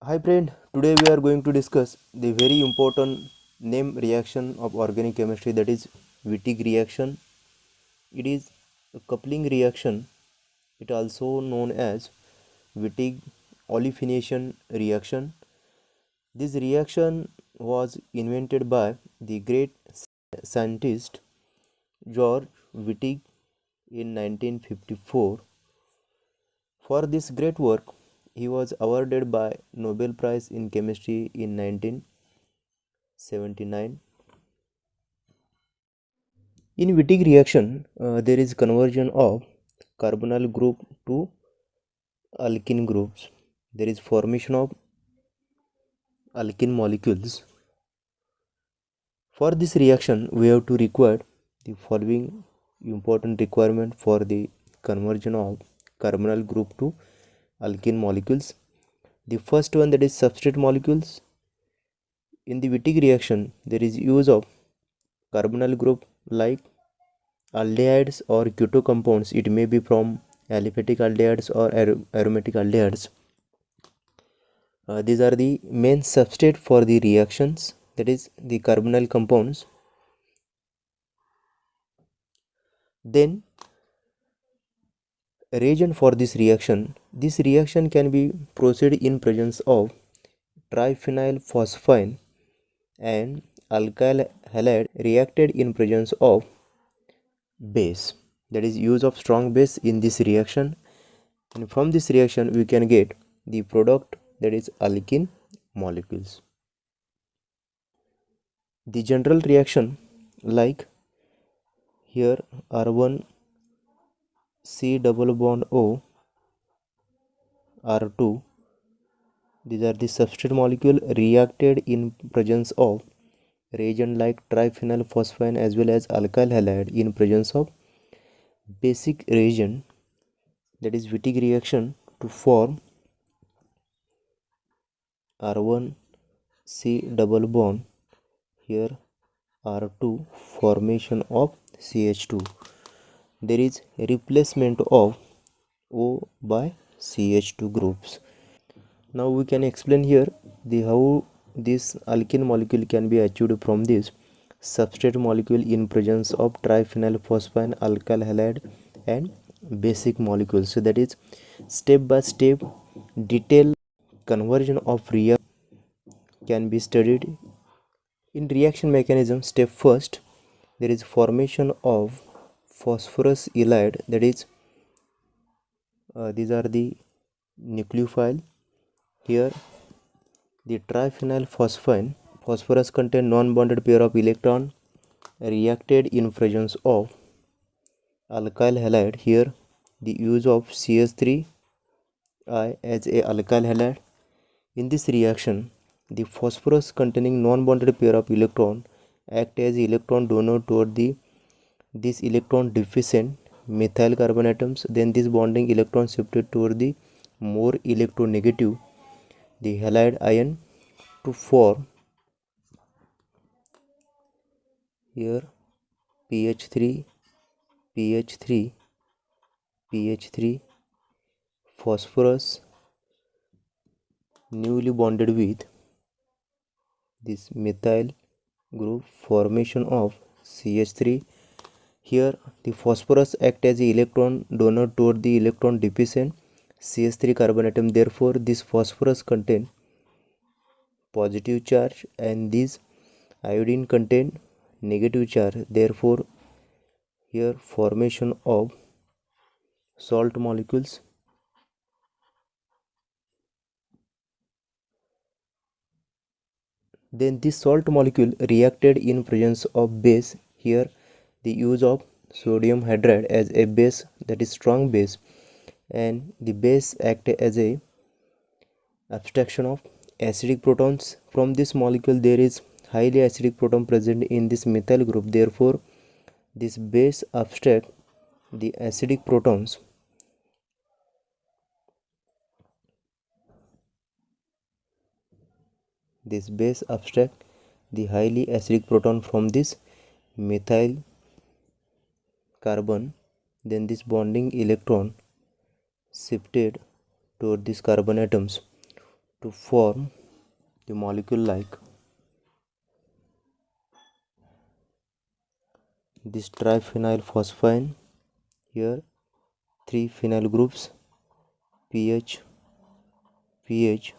Hi friend, today we are going to discuss the very important name reaction of organic chemistry, that is Wittig reaction. It is a coupling reaction. It also known as Wittig olefination reaction. This reaction was invented by the great scientist George Wittig in 1954. For this great work, he was awarded by Nobel Prize in Chemistry in 1979. In Wittig reaction, there is conversion of carbonyl group to alkene groups. There is formation of alkene molecules. For this reaction, we have to require the following important requirement for the conversion of carbonyl group to alkene molecules. The first one, that is substrate molecules. In the Wittig reaction, there is use of carbonyl group like aldehydes or keto compounds. It may be from aliphatic aldehydes or aromatic aldehydes. These are the main substrate for the reactions, that is the carbonyl compounds. Then reagent for this reaction can be proceed in presence of triphenyl phosphine and alkyl halide reacted in presence of base, that is use of strong base in this reaction, and from this reaction we can get the product, that is alkene molecules. The general reaction, like here R1 C double bond O R2, these are the substrate molecule reacted in presence of reagent like triphenyl phosphine as well as alkyl halide in presence of basic reagent, that is Wittig reaction, to form R1 C double bond here R2, formation of CH2. There is replacement of O by CH2 groups. Now we can explain here the how this alkene molecule can be achieved from this substrate molecule in presence of triphenyl phosphine, alkyl halide and basic molecules. So that is step by step detailed conversion of reaction can be studied. In reaction mechanism, step first, there is formation of phosphorus ylide, that is these are the nucleophile. Here the triphenyl phosphine, phosphorus contain non-bonded pair of electron reacted in presence of alkyl halide. Here the use of CH3I as a alkyl halide. In this reaction, the phosphorus containing non-bonded pair of electron act as electron donor toward this electron deficient methyl carbon atoms. Then this bonding electron shifted toward the more electronegative the halide ion to form here pH3 pH3 pH3 phosphorus newly bonded with this methyl group, formation of CH3. Here the phosphorus act as the electron donor toward the electron deficient CH3 carbon atom. Therefore this phosphorus contain positive charge and this iodine contain negative charge. Therefore here formation of salt molecules. Then this salt molecule reacted in presence of base. Here the use of sodium hydride as a base, that is strong base, and the base act as a abstraction of acidic protons. From this molecule there is highly acidic proton present in this methyl group. Therefore this base abstract the acidic protons. This base abstract the highly acidic proton from this methyl carbon. Then this bonding electron shifted toward these carbon atoms to form the molecule like this triphenyl phosphine. Here 3 phenyl groups, PH, PH.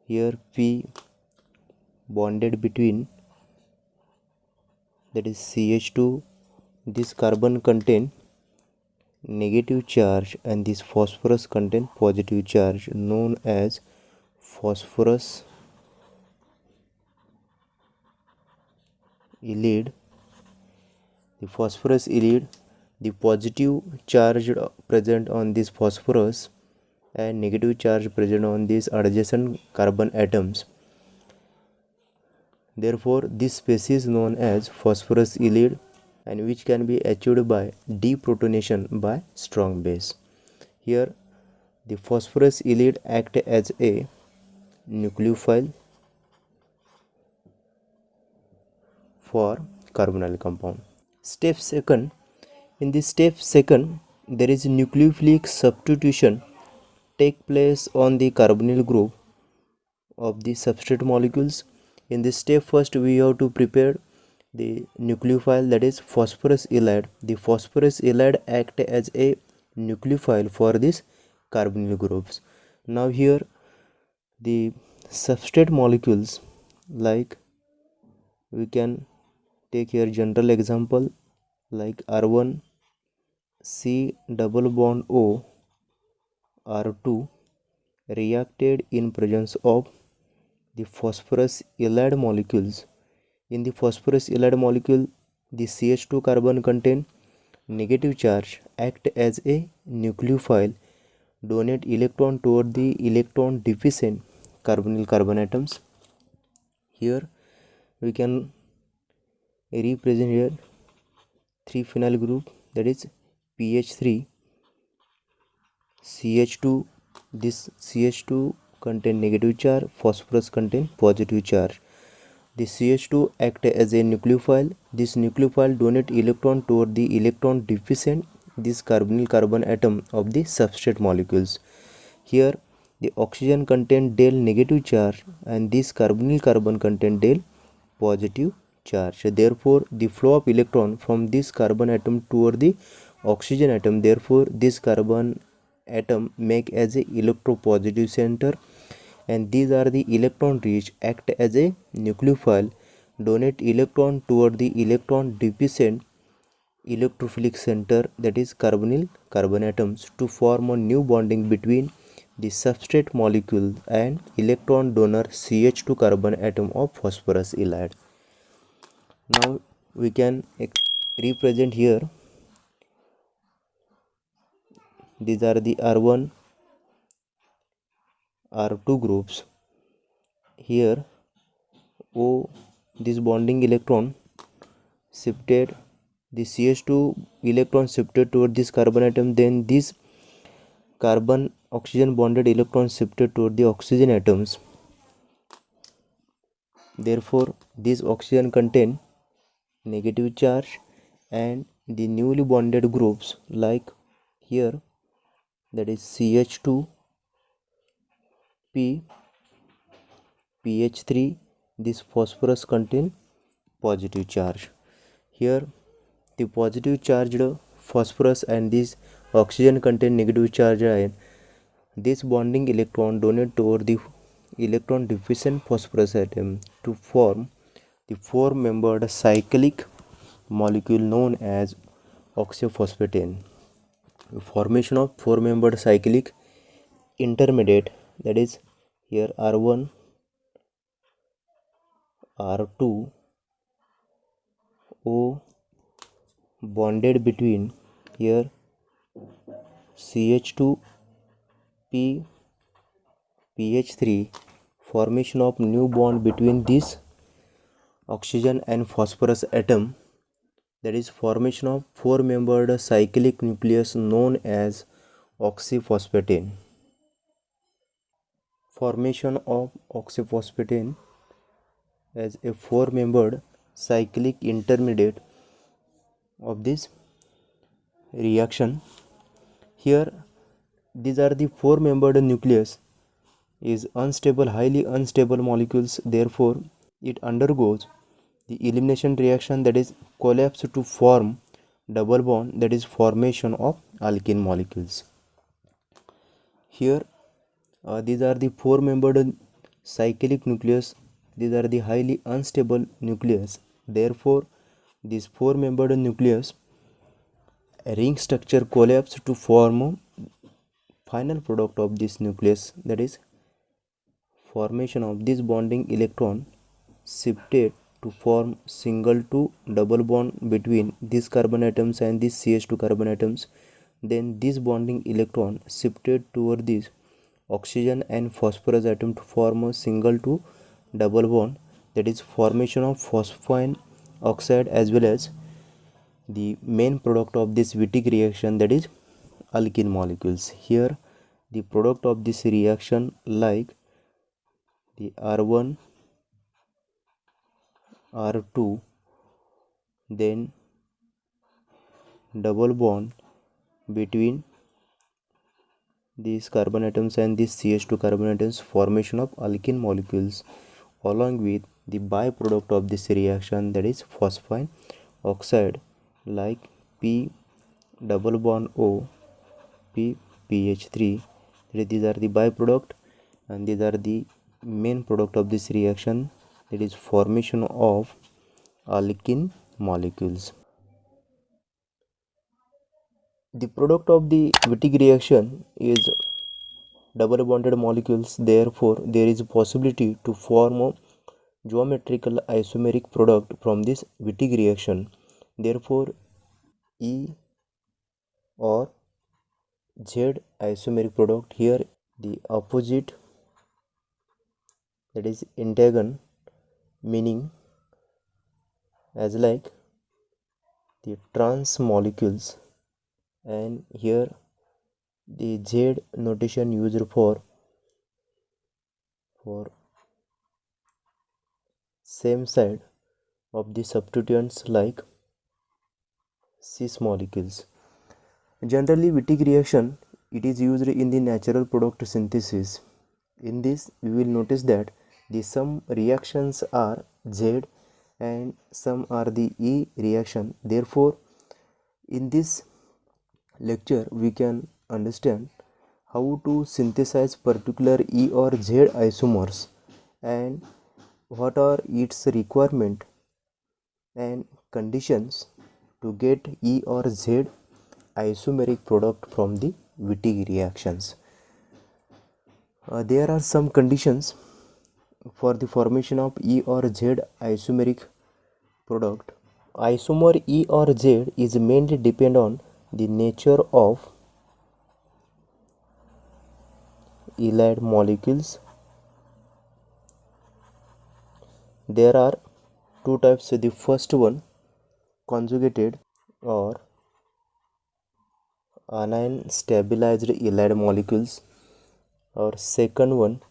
Here P bonded between, that is CH2. This carbon contain negative charge and this phosphorus contain positive charge, known as phosphorus ylide. The phosphorus ylide, the positive charge present on this phosphorus and negative charge present on these adjacent carbon atoms. Therefore, this species known as phosphorus ylide, and which can be achieved by deprotonation by strong base. Here, the phosphorus ylide act as a nucleophile for carbonyl compound. Step second. In this step second, there is nucleophilic substitution take place on the carbonyl group of the substrate molecules. In this step first, we have to prepare the nucleophile, that is phosphorus ylide. The phosphorus ylide act as a nucleophile for these carbonyl groups. Now here the substrate molecules, like we can take here general example like R1 C double bond O R2 reacted in presence of the phosphorus ylide molecules. In the phosphorus ylide molecule, the CH2 carbon contain negative charge, act as a nucleophile, donate electron toward the electron deficient carbonyl carbon atoms. Here we can represent here 3 phenyl group, that is PH3 CH2. This CH2 contain negative charge, phosphorus contain positive charge. The CH2 act as a nucleophile. This nucleophile donate electron toward the electron deficient this carbonyl carbon atom of the substrate molecules. Here the oxygen contain del negative charge and this carbonyl carbon contain del positive charge. Therefore, the flow of electron from this carbon atom toward the oxygen atom, therefore this carbon atom make as a electropositive center, and these are the electron rich, act as a nucleophile, donate electron toward the electron deficient electrophilic center, that is carbonyl carbon atoms, to form a new bonding between the substrate molecule and electron donor CH2 carbon atom of phosphorus ylide. Now we can represent here, these are the R1 R2 groups. Here O, this bonding electron shifted, the CH2 electron shifted toward this carbon atom, then this carbon oxygen bonded electron shifted toward the oxygen atoms. Therefore, this oxygen contain negative charge, and the newly bonded groups like here, that is CH2 P PH3, this phosphorus contain positive charge. Here the positive charged phosphorus and this oxygen contain negative charge ion. This bonding electron donate toward the electron deficient phosphorus atom to form the 4-membered cyclic molecule known as oxyphosphatane. The formation of 4-membered cyclic intermediate, that is here R1 R2 O bonded between here CH2 P PH3, formation of new bond between this oxygen and phosphorus atom, that is formation of 4-membered cyclic nucleus known as oxyphosphatane. Formation of oxyphosphatane as a 4-membered cyclic intermediate of this reaction. Here these are the 4-membered nucleus is unstable, highly unstable molecules. Therefore, it undergoes the elimination reaction, that is collapse to form double bond, that is formation of alkene molecules. Here these are the four membered cyclic nucleus. These are the highly unstable nucleus. Therefore, this four membered nucleus ring structure collapse to form final product of this nucleus, that is formation of this bonding electron shifted to form single to double bond between these carbon atoms and these CH2 carbon atoms. Then this bonding electron shifted toward this oxygen and phosphorus atom to form a single to double bond, that is formation of phosphine oxide as well as the main product of this Wittig reaction, that is alkene molecules. Here the product of this reaction like the R1, R2, then double bond between these carbon atoms and these CH2 carbon atoms, formation of alkene molecules, along with the byproduct of this reaction, that is phosphine oxide like P double bond O, P PH3. These are the byproduct and these are the main product of this reaction, that is formation of alkene molecules. The product of the Wittig reaction is double bonded molecules. Therefore, there is a possibility to form a geometrical isomeric product from this Wittig reaction. Therefore, E or Z isomeric product, here the opposite, that is antagon, meaning as like the trans molecules, and here the Z notation used for same side of the substituents like cis molecules. Generally, Wittig reaction, it is used in the natural product synthesis. In this, we will notice that the some reactions are Z and some are the E reaction. Therefore, in this lecture, we can understand how to synthesize particular E or Z isomers and what are its requirement and conditions to get E or Z isomeric product from the Wittig reactions. There are some conditions for the formation of E or Z isomeric product. Isomer E or Z is mainly depend on the nature of allyl molecules. There are two types. The first one, conjugated or anion stabilized allyl molecules, or second one,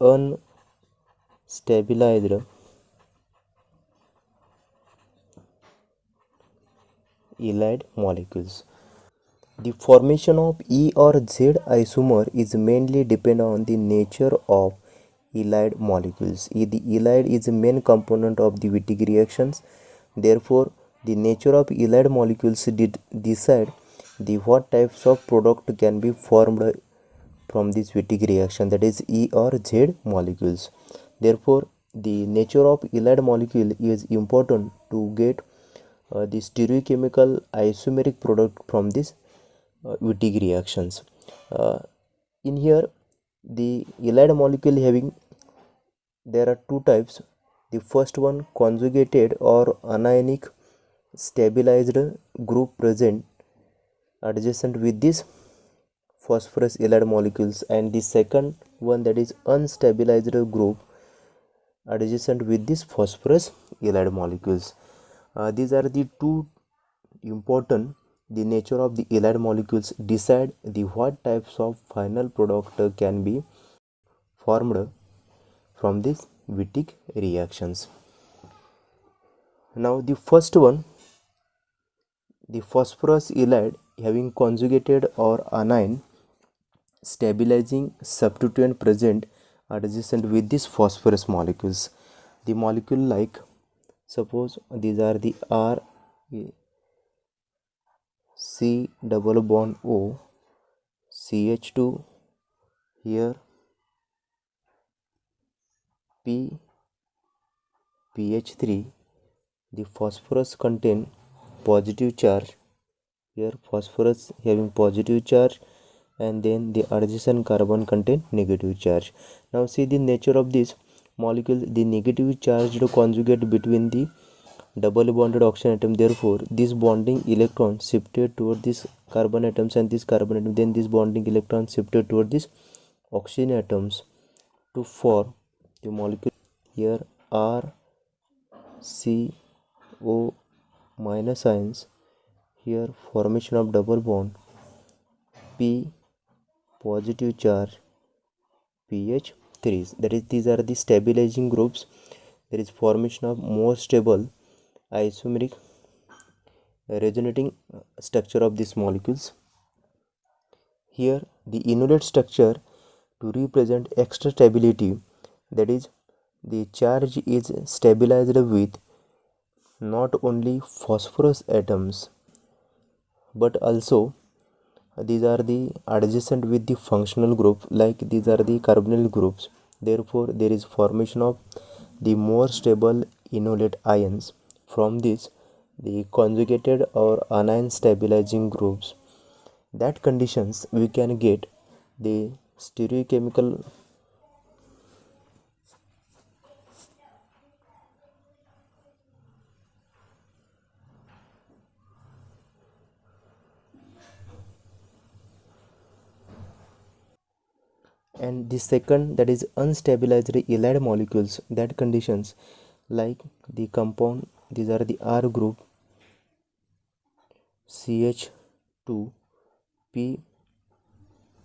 unstabilized allyl molecules. The formation of E or Z isomer is mainly depend on the nature of allyl molecules. The allyl is the main component of the Wittig reactions. Therefore, the nature of allyl molecules did decide the what types of product can be formed from this Wittig reaction, that is E or Z molecules. Therefore, the nature of allyl molecule is important to get the stereochemical isomeric product from this Wittig reactions. In here, the allyl molecule having, there are two types. The first one, conjugated or anionic stabilized group present adjacent with this phosphorus allyl molecules, and the second one, that is unstabilized group adjacent with this phosphorus allyl molecules. These are the two important. The nature of the allyl molecules decide the what types of final product can be formed from these Wittig reactions. Now the first one, the phosphorus allyl having conjugated or anion stabilizing substituent present adjacent with these phosphorus molecules. The molecule like, suppose these are the R C double bond O CH2, here P PH3, the phosphorus contain positive charge, here phosphorus having positive charge, and then the adjacent carbon contain negative charge. Now see the nature of this molecule, the negative charged conjugate between the double bonded oxygen atom, therefore this bonding electron shifted toward this carbon atoms and this carbon atom, then this bonding electron shifted toward this oxygen atoms to form the molecule, here R C O minus ions, here formation of double bond, P positive charge, pH3, that is these are the stabilizing groups. There is formation of more stable isomeric resonating structure of these molecules. Here the enolate structure to represent extra stability, that is the charge is stabilized with not only phosphorus atoms but also these are the adjacent with the functional group, like these are the carbonyl groups, therefore there is formation of the more stable enolate ions. From this the conjugated or anion stabilizing groups, that conditions we can get the stereochemical and the second, that is unstabilized allyl molecules, that conditions like the compound, these are the R group CH2 P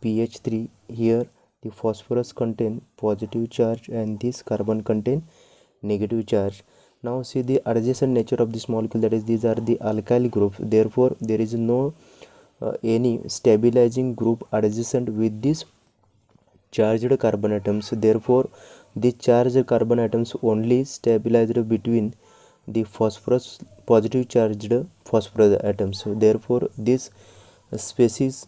PH3, here the phosphorus contain positive charge and this carbon contain negative charge. Now see the adjacent nature of this molecule, that is these are the alkyl groups, therefore there is no any stabilizing group adjacent with this charged carbon atoms, therefore the charged carbon atoms only stabilized between the phosphorus positive charged phosphorus atoms, therefore this species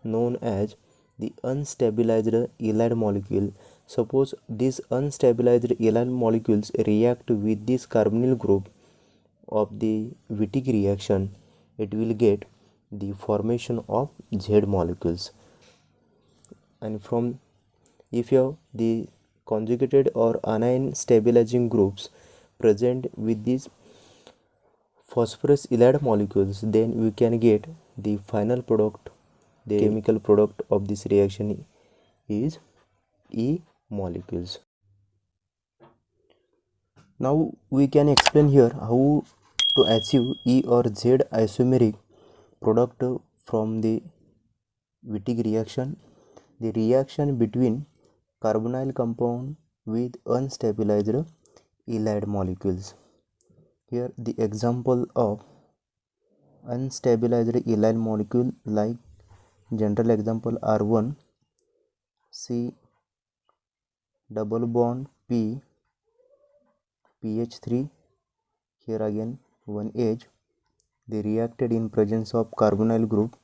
known as the unstabilized allyl molecule. Suppose these unstabilized allyl molecules react with this carbonyl group of the Wittig reaction, it will get the formation of Z molecules. And from, if you have the conjugated or anion stabilizing groups present with these phosphorus allyl molecules, then we can get the final product, the chemical product of this reaction is E molecules. Now we can explain here how to achieve E or Z isomeric product from the Wittig reaction. The reaction between carbonyl compound with unstabilized allyl molecules. Here the example of unstabilized allyl molecule, like general example R1 C double bond P PH3, here again one H, they reacted in presence of carbonyl group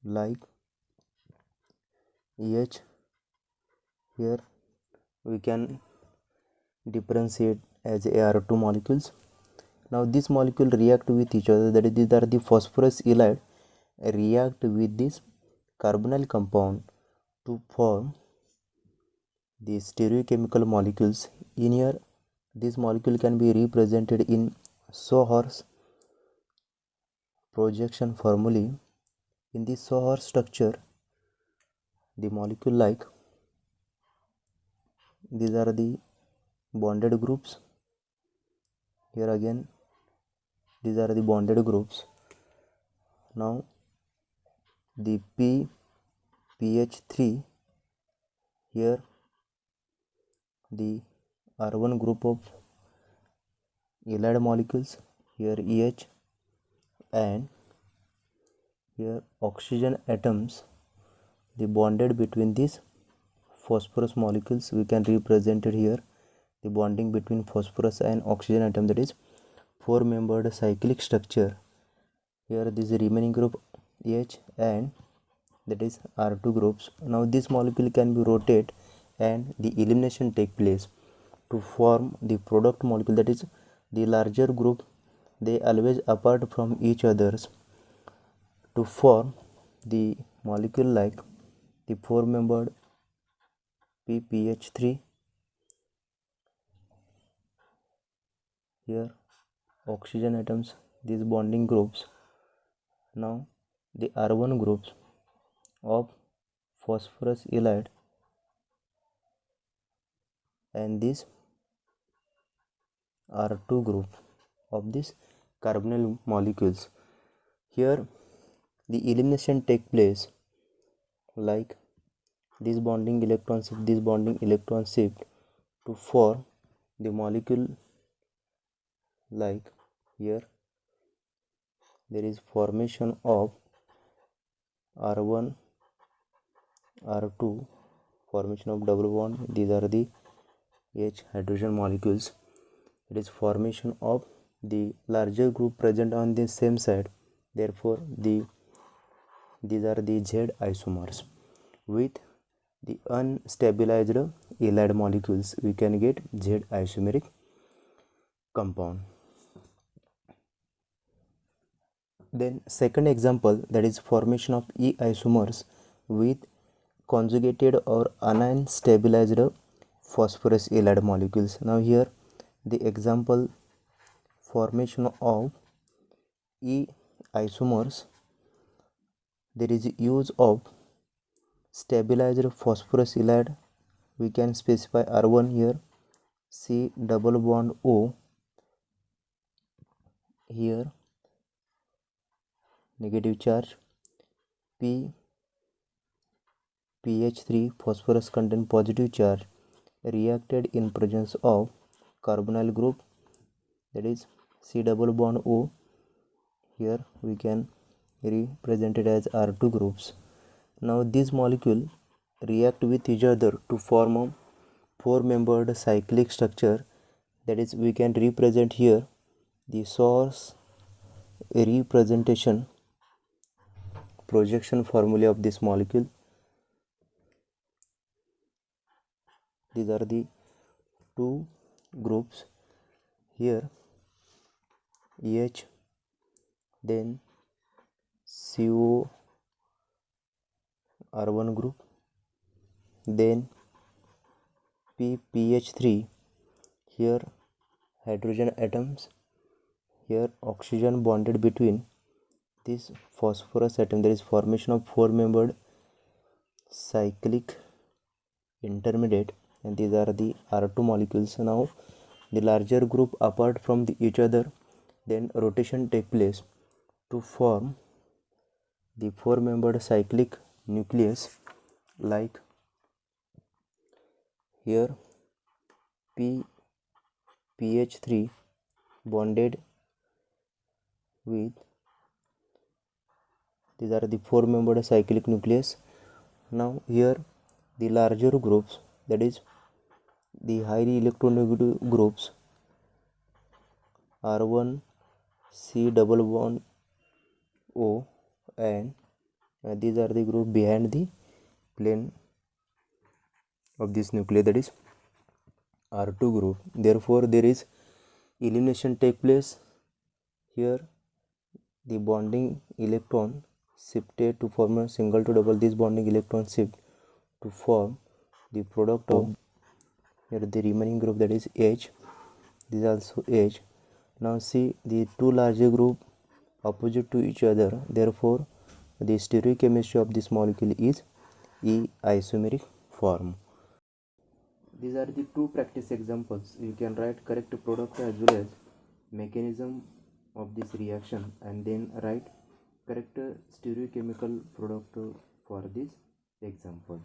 like EH. Here we can differentiate as AR2 molecules. Now this molecule react with each other, that is these are the phosphorus allyl react with this carbonyl compound to form the stereochemical molecules. In here this molecule can be represented in Sohor's projection formulae. In this Sohor structure, the molecule like, these are the bonded groups, here again these are the bonded groups. Now the PH3, here the R1 group of allyl molecules, here EH, and here oxygen atoms the bonded between these phosphorus molecules, we can represent it here, the bonding between phosphorus and oxygen atom, that is 4-membered cyclic structure. Here this remaining group H and that is R2 groups. Now this molecule can be rotated and the elimination take place to form the product molecule, that is the larger group. They always apart from each others to form the molecule like the 4-membered PPH3. Here oxygen atoms, these bonding groups. Now the R1 groups of phosphorus halide and this R2 group of these carbonyl molecules. Here the elimination take place like this bonding electron shift to form the molecule like here there is formation of R1 R2, formation of double bond. These are the H hydrogen molecules. It is formation of the larger group present on the same side. Therefore these are the Z isomers. With the unstabilized halide molecules, we can get Z isomeric compound. Then second example, that is formation of E isomers with conjugated or unstabilized phosphorus halide molecules. Now here the example formation of E isomers, there is use of stabilized phosphorus halide. We can specify R1 here, C double bond O, here negative charge, PH3 phosphorus contain positive charge, reacted in presence of carbonyl group, that is C double bond O. Here we can represent it as R2 groups. Now this molecule react with each other to form a 4-membered cyclic structure, that is we can represent here the source representation projection formula of this molecule. These are the two groups here, EH, then CO R1 group, then PPH3, here hydrogen atoms, here oxygen bonded between this phosphorus atom, there is formation of 4-membered cyclic intermediate, and these are the R2 molecules. Now the larger group apart from each other, then rotation take place to form the 4-membered cyclic nucleus like here PH3 bonded with, these are the 4-membered cyclic nucleus. Now here the larger groups, that is the highly electronegative groups, R1 C double bond O, and these are the group behind the plane of this nucleus, that is R2 group. Therefore there is elimination take place. Here the bonding electron shifted to form a single to double, this bonding electron shift to form the product of here the remaining group, that is H. This is also H. Now see the two larger group opposite to each other, therefore the stereochemistry of this molecule is E isomeric form. These are the two practice examples. You can write correct product as well as mechanism of this reaction, and then write correct stereochemical product for these examples.